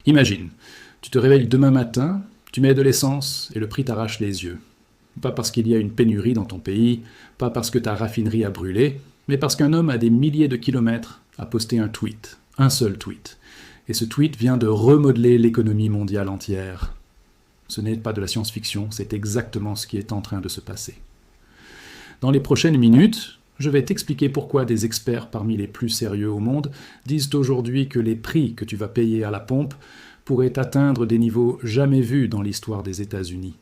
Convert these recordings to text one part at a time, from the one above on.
Imagine, tu te réveilles demain matin, tu mets de l'essence et le prix t'arrache les yeux. Pas parce qu'il y a une pénurie dans ton pays, pas parce que ta raffinerie a brûlé, mais parce qu'un homme à des milliers de kilomètres a posté un tweet, un seul tweet. Et ce tweet vient de remodeler l'économie mondiale entière. Ce n'est pas de la science-fiction, c'est exactement ce qui est en train de se passer. Dans les prochaines minutes, je vais t'expliquer pourquoi des experts parmi les plus sérieux au monde disent aujourd'hui que les prix que tu vas payer à la pompe pourraient atteindre des niveaux jamais vus dans l'histoire des États-Unis.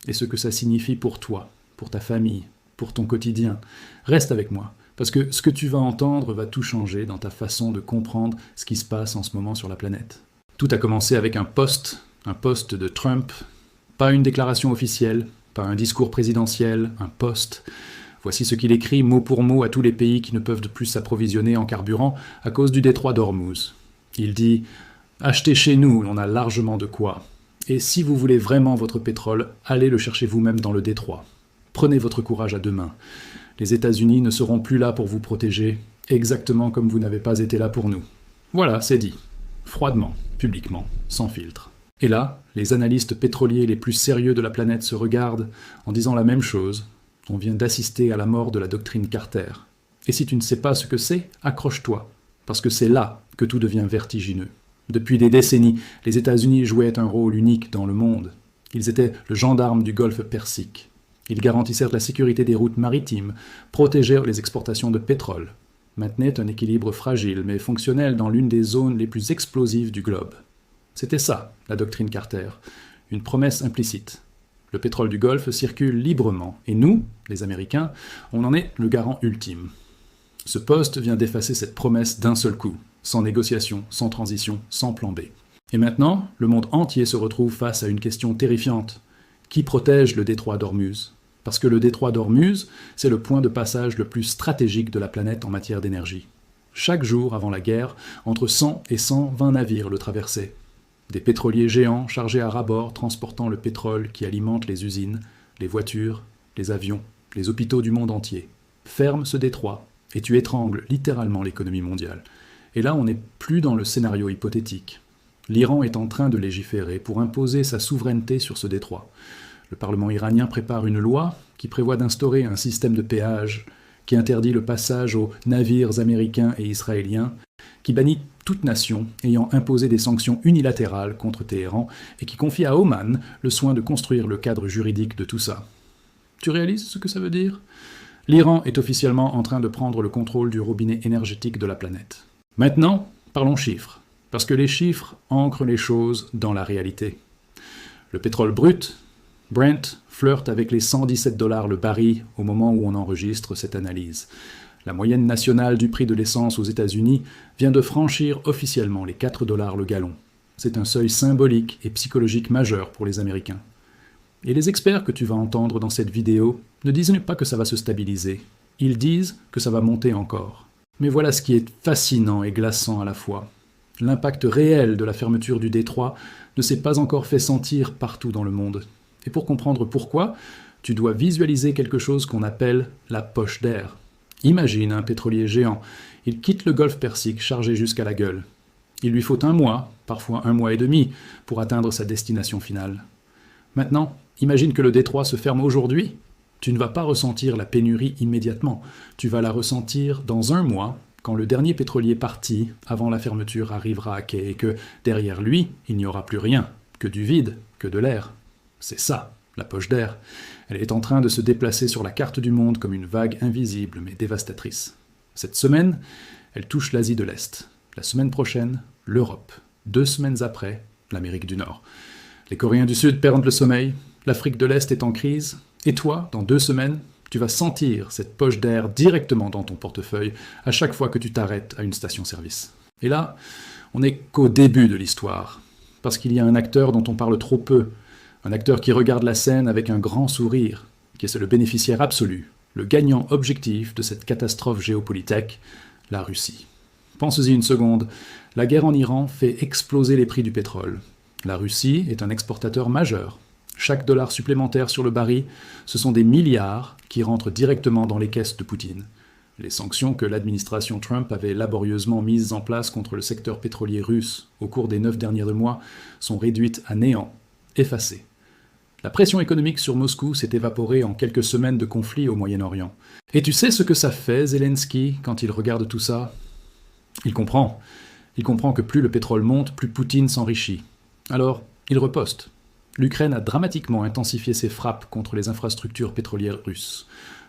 Et ce que ça signifie pour toi, pour ta famille, pour ton quotidien. Reste avec moi, parce que ce que tu vas entendre va tout changer dans ta façon de comprendre ce qui se passe en ce moment sur la planète. Tout a commencé avec un post de Trump, pas une déclaration officielle, pas un discours présidentiel, un post. Voici ce qu'il écrit mot pour mot à tous les pays qui ne peuvent plus s'approvisionner en carburant à cause du détroit d'Ormuz. Il dit « Achetez chez nous, on a largement de quoi. Et si vous voulez vraiment votre pétrole, allez le chercher vous-même dans le détroit. Prenez votre courage à deux mains. Les États-Unis ne seront plus là pour vous protéger, exactement comme vous n'avez pas été là pour nous. » Voilà, c'est dit. Froidement, publiquement, sans filtre. Et là, les analystes pétroliers les plus sérieux de la planète se regardent en disant la même chose. On vient d'assister à la mort de la doctrine Carter. Et si tu ne sais pas ce que c'est, accroche-toi, parce que c'est là que tout devient vertigineux. Depuis des décennies, les États-Unis jouaient un rôle unique dans le monde. Ils étaient le gendarme du golfe Persique. Ils garantissaient la sécurité des routes maritimes, protégèrent les exportations de pétrole, maintenaient un équilibre fragile mais fonctionnel dans l'une des zones les plus explosives du globe. C'était ça, la doctrine Carter, une promesse implicite. Le pétrole du Golfe circule librement, et nous, les Américains, on en est le garant ultime. Ce poste vient d'effacer cette promesse d'un seul coup, sans négociation, sans transition, sans plan B. Et maintenant, le monde entier se retrouve face à une question terrifiante. Qui protège le détroit d'Ormuz ? Parce que le détroit d'Ormuz, c'est le point de passage le plus stratégique de la planète en matière d'énergie. Chaque jour avant la guerre, entre 100 et 120 navires le traversaient. Des pétroliers géants chargés à ras-bord transportant le pétrole qui alimente les usines, les voitures, les avions, les hôpitaux du monde entier. Ferme ce détroit et tu étrangles littéralement l'économie mondiale. Et là, on n'est plus dans le scénario hypothétique. L'Iran est en train de légiférer pour imposer sa souveraineté sur ce détroit. Le Parlement iranien prépare une loi qui prévoit d'instaurer un système de péage qui interdit le passage aux navires américains et israéliens, qui bannit toute nation ayant imposé des sanctions unilatérales contre Téhéran et qui confie à Oman le soin de construire le cadre juridique de tout ça. Tu réalises ce que ça veut dire ? L'Iran est officiellement en train de prendre le contrôle du robinet énergétique de la planète. Maintenant, parlons chiffres, parce que les chiffres ancrent les choses dans la réalité. Le pétrole brut, Brent, flirte avec les 117 $ le baril au moment où on enregistre cette analyse. La moyenne nationale du prix de l'essence aux États-Unis vient de franchir officiellement les 4 $ le gallon. C'est un seuil symbolique et psychologique majeur pour les Américains. Et les experts que tu vas entendre dans cette vidéo ne disent pas que ça va se stabiliser. Ils disent que ça va monter encore. Mais voilà ce qui est fascinant et glaçant à la fois. L'impact réel de la fermeture du détroit ne s'est pas encore fait sentir partout dans le monde. Et pour comprendre pourquoi, tu dois visualiser quelque chose qu'on appelle la poche d'air. Imagine un pétrolier géant. Il quitte le golfe Persique chargé jusqu'à la gueule. Il lui faut 1 mois, parfois 1 mois et demi, pour atteindre sa destination finale. Maintenant, imagine que le détroit se ferme aujourd'hui. Tu ne vas pas ressentir la pénurie immédiatement. Tu vas la ressentir dans 1 mois, quand le dernier pétrolier parti, avant la fermeture, arrivera à quai et que, derrière lui, il n'y aura plus rien, que du vide, que de l'air. C'est ça, la poche d'air. Elle est en train de se déplacer sur la carte du monde comme une vague invisible mais dévastatrice. Cette semaine, elle touche l'Asie de l'Est. La semaine prochaine, l'Europe. 2 semaines après, l'Amérique du Nord. Les Coréens du Sud perdent le sommeil, l'Afrique de l'Est est en crise, et toi, dans 2 semaines, tu vas sentir cette poche d'air directement dans ton portefeuille à chaque fois que tu t'arrêtes à une station-service. Et là, on n'est qu'au début de l'histoire, parce qu'il y a un acteur dont on parle trop peu, un acteur qui regarde la scène avec un grand sourire, qui est le bénéficiaire absolu, le gagnant objectif de cette catastrophe géopolitique, la Russie. Pense-y une seconde, la guerre en Iran fait exploser les prix du pétrole. La Russie est un exportateur majeur. Chaque dollar supplémentaire sur le baril, ce sont des milliards qui rentrent directement dans les caisses de Poutine. Les sanctions que l'administration Trump avait laborieusement mises en place contre le secteur pétrolier russe au cours des 9 derniers mois sont réduites à néant, effacées. La pression économique sur Moscou s'est évaporée en quelques semaines de conflit au Moyen-Orient. Et tu sais ce que ça fait, Zelensky, quand il regarde tout ça ? Il comprend. Il comprend que plus le pétrole monte, plus Poutine s'enrichit. Alors, il reposte. L'Ukraine a dramatiquement intensifié ses frappes contre les infrastructures pétrolières russes.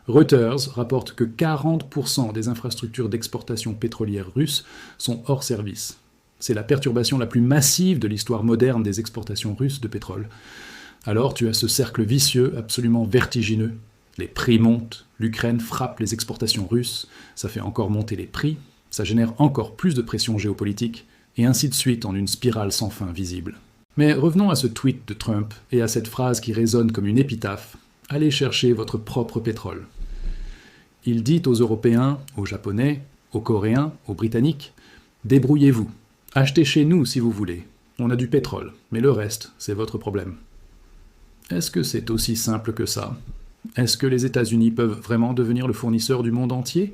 Reuters rapporte que 40% des infrastructures d'exportation pétrolière russes sont hors service. C'est la perturbation la plus massive de l'histoire moderne des exportations russes de pétrole. Alors tu as ce cercle vicieux absolument vertigineux. Les prix montent, l'Ukraine frappe les exportations russes, ça fait encore monter les prix, ça génère encore plus de pression géopolitique, et ainsi de suite en une spirale sans fin visible. Mais revenons à ce tweet de Trump et à cette phrase qui résonne comme une épitaphe. Allez chercher votre propre pétrole. Il dit aux Européens, aux Japonais, aux Coréens, aux Britanniques, débrouillez-vous, achetez chez nous si vous voulez. On a du pétrole, mais le reste, c'est votre problème. Est-ce que c'est aussi simple que ça ? Est-ce que les États-Unis peuvent vraiment devenir le fournisseur du monde entier ?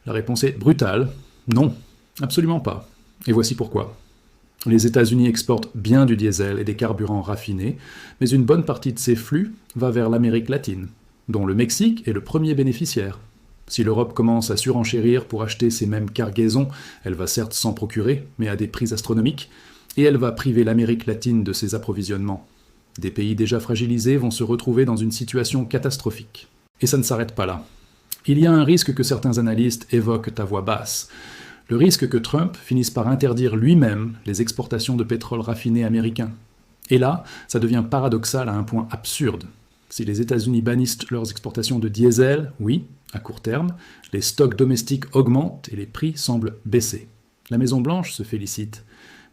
La réponse est brutale. Non, absolument pas. Et voici pourquoi. Les États-Unis exportent bien du diesel et des carburants raffinés, mais une bonne partie de ces flux va vers l'Amérique latine, dont le Mexique est le premier bénéficiaire. Si l'Europe commence à surenchérir pour acheter ces mêmes cargaisons, elle va certes s'en procurer, mais à des prix astronomiques, et elle va priver l'Amérique latine de ses approvisionnements. Des pays déjà fragilisés vont se retrouver dans une situation catastrophique. Et ça ne s'arrête pas là. Il y a un risque que certains analystes évoquent à voix basse. Le risque que Trump finisse par interdire lui-même les exportations de pétrole raffiné américain. Et là, ça devient paradoxal à un point absurde. Si les États-Unis bannissent leurs exportations de diesel, oui, à court terme, les stocks domestiques augmentent et les prix semblent baisser. La Maison-Blanche se félicite.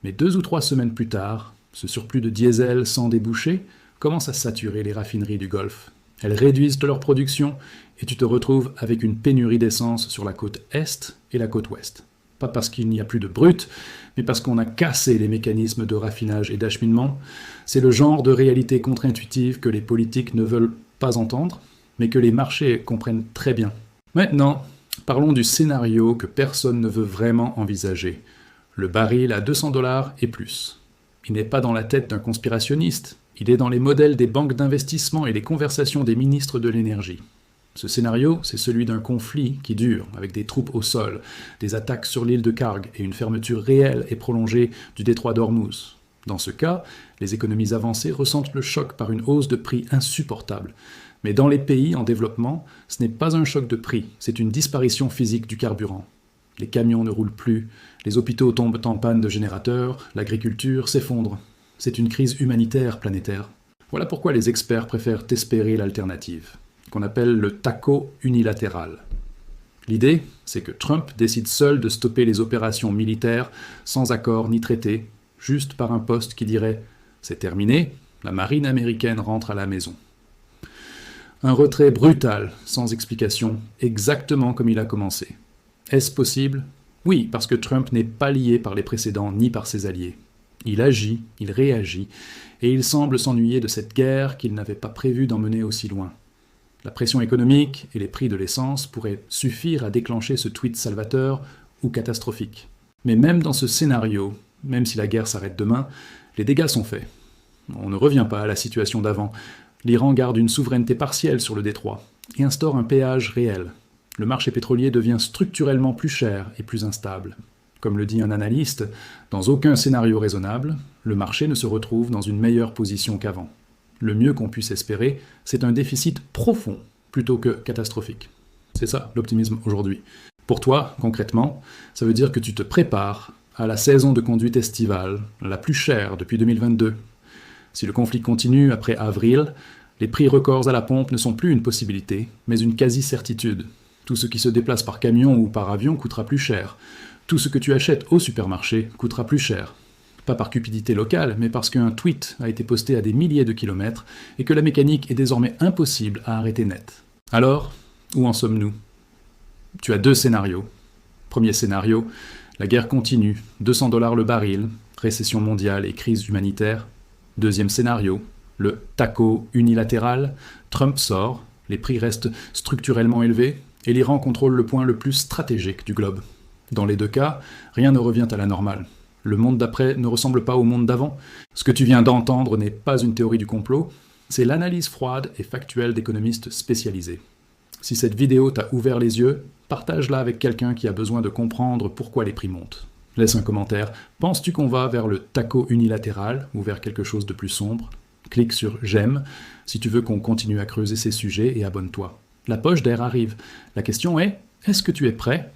Mais 2 ou 3 semaines plus tard, ce surplus de diesel sans débouché commence à saturer les raffineries du Golfe. Elles réduisent leur production et tu te retrouves avec une pénurie d'essence sur la côte Est et la côte Ouest. Pas parce qu'il n'y a plus de brut, mais parce qu'on a cassé les mécanismes de raffinage et d'acheminement. C'est le genre de réalité contre-intuitive que les politiques ne veulent pas entendre, mais que les marchés comprennent très bien. Maintenant, parlons du scénario que personne ne veut vraiment envisager. Le baril à $200 et plus. Il n'est pas dans la tête d'un conspirationniste, il est dans les modèles des banques d'investissement et les conversations des ministres de l'énergie. Ce scénario, c'est celui d'un conflit qui dure, avec des troupes au sol, des attaques sur l'île de Karg et une fermeture réelle et prolongée du détroit d'Ormuz. Dans ce cas, les économies avancées ressentent le choc par une hausse de prix insupportable. Mais dans les pays en développement, ce n'est pas un choc de prix, c'est une disparition physique du carburant. Les camions ne roulent plus, les hôpitaux tombent en panne de générateurs, l'agriculture s'effondre. C'est une crise humanitaire planétaire. Voilà pourquoi les experts préfèrent espérer l'alternative, qu'on appelle le TACO unilatéral. L'idée, c'est que Trump décide seul de stopper les opérations militaires sans accord ni traité, juste par un poste qui dirait « c'est terminé, la marine américaine rentre à la maison ». Un retrait brutal, sans explication, exactement comme il a commencé. Est-ce possible ? Oui, parce que Trump n'est pas lié par les précédents ni par ses alliés. Il agit, il réagit, et il semble s'ennuyer de cette guerre qu'il n'avait pas prévu d'emmener aussi loin. La pression économique et les prix de l'essence pourraient suffire à déclencher ce tweet salvateur ou catastrophique. Mais même dans ce scénario, même si la guerre s'arrête demain, les dégâts sont faits. On ne revient pas à la situation d'avant. L'Iran garde une souveraineté partielle sur le détroit et instaure un péage réel. Le marché pétrolier devient structurellement plus cher et plus instable. Comme le dit un analyste, dans aucun scénario raisonnable, le marché ne se retrouve dans une meilleure position qu'avant. Le mieux qu'on puisse espérer, c'est un déficit profond plutôt que catastrophique. C'est ça, l'optimisme aujourd'hui. Pour toi, concrètement, ça veut dire que tu te prépares à la saison de conduite estivale, la plus chère depuis 2022. Si le conflit continue après avril, les prix records à la pompe ne sont plus une possibilité, mais une quasi-certitude. Tout ce qui se déplace par camion ou par avion coûtera plus cher. Tout ce que tu achètes au supermarché coûtera plus cher. Pas par cupidité locale, mais parce qu'un tweet a été posté à des milliers de kilomètres et que la mécanique est désormais impossible à arrêter net. Alors, où en sommes-nous ? Tu as 2 scénarios. Premier scénario, la guerre continue, $200 le baril, récession mondiale et crise humanitaire. Deuxième scénario, le TACO unilatéral, Trump sort, les prix restent structurellement élevés, et l'Iran contrôle le point le plus stratégique du globe. Dans les deux cas, rien ne revient à la normale. Le monde d'après ne ressemble pas au monde d'avant. Ce que tu viens d'entendre n'est pas une théorie du complot, c'est l'analyse froide et factuelle d'économistes spécialisés. Si cette vidéo t'a ouvert les yeux, partage-la avec quelqu'un qui a besoin de comprendre pourquoi les prix montent. Laisse un commentaire. Penses-tu qu'on va vers le taco unilatéral ou vers quelque chose de plus sombre ? Clique sur « J'aime » si tu veux qu'on continue à creuser ces sujets et abonne-toi. La poche d'air arrive. La question est, est-ce que tu es prêt ?